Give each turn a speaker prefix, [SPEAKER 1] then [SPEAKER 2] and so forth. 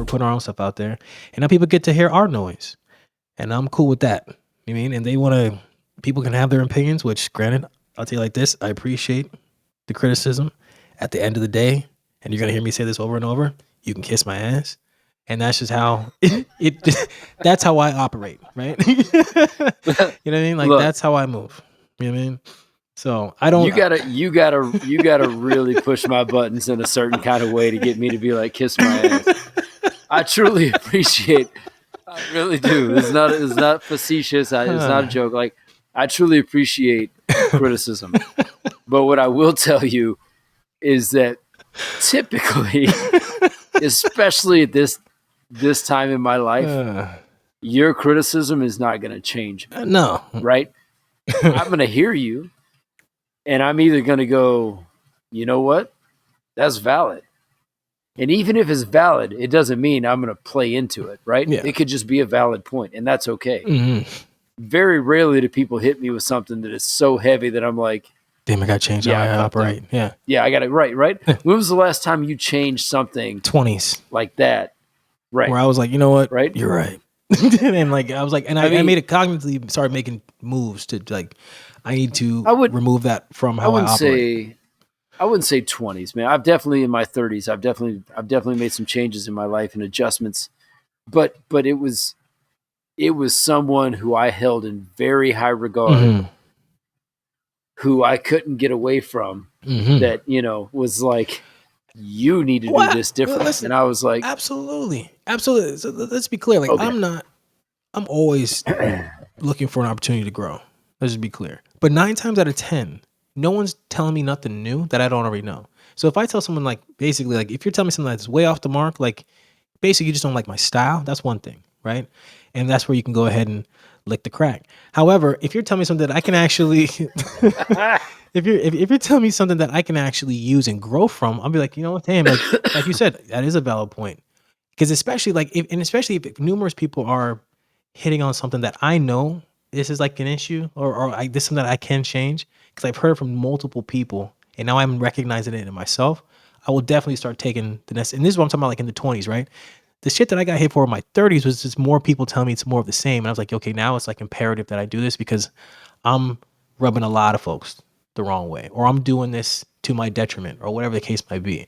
[SPEAKER 1] putting our own stuff out there, and now people get to hear our noise, and I'm cool with that. You mean? And they want to. People can have their opinions, which, granted, I'll tell you like this: I appreciate the criticism. At the end of the day, and you're gonna hear me say this over and over, you can kiss my ass, and that's just how that's how I operate, right? You know what I mean? Like,
[SPEAKER 2] Look,
[SPEAKER 1] that's how I move. You know what I mean? So I don't.
[SPEAKER 2] You gotta really push my buttons in a certain kind of way to get me to be like, kiss my ass. I truly appreciate. I really do. It's not facetious. It's not a joke. Like, I truly appreciate criticism. But what I will tell you is that typically, especially at this time in my life, your criticism is not going to change me.
[SPEAKER 1] No.
[SPEAKER 2] Right? I'm going to hear you, and I'm either going to go, you know what? That's valid. And even if it's valid, it doesn't mean I'm going to play into it, right?
[SPEAKER 1] Yeah.
[SPEAKER 2] It could just be a valid point, and that's okay.
[SPEAKER 1] Mm-hmm.
[SPEAKER 2] Very rarely do people hit me with something that is so heavy that I'm like,
[SPEAKER 1] damn, I got to change how I operate. Yeah.
[SPEAKER 2] Yeah, I got it right. When was the last time you changed something
[SPEAKER 1] 20s
[SPEAKER 2] like that? Right.
[SPEAKER 1] Where I was like, you know what?
[SPEAKER 2] Right.
[SPEAKER 1] You're right. And like, I was like, and I made it cognitively, started making moves to like, I need to remove that from how I operate.
[SPEAKER 2] I wouldn't say 20s, man. I've definitely in my 30s. I've definitely made some changes in my life and adjustments, but it was someone who I held in very high regard.
[SPEAKER 1] Mm-hmm.
[SPEAKER 2] Who I couldn't get away from, that, was like, you need to do this different. Listen, and I was like,
[SPEAKER 1] absolutely. So let's be clear. Like, okay. I'm always looking for an opportunity to grow. Let's just be clear. But 9 times out of 10, no one's telling me nothing new that I don't already know. So if I tell someone, like, basically, like, if you're telling me something that's way off the mark, like, basically you just don't like my style, that's one thing, right? And that's where you can go ahead and lick the crack. However, if you're telling me something that I can actually, if you're telling me something that I can actually use and grow from, I'll be like, you know what, damn, like you said, that is a valid point. Because especially if numerous people are hitting on something that I know this is like an issue, or this is something that I can change, because I've heard from multiple people, and now I'm recognizing it in myself, I will definitely start taking the next. And this is what I'm talking about, like in the 20s, right? The shit that I got hit for in my 30s was just more people telling me it's more of the same. And I was like, okay, now it's like imperative that I do this because I'm rubbing a lot of folks the wrong way, or I'm doing this to my detriment, or whatever the case might be.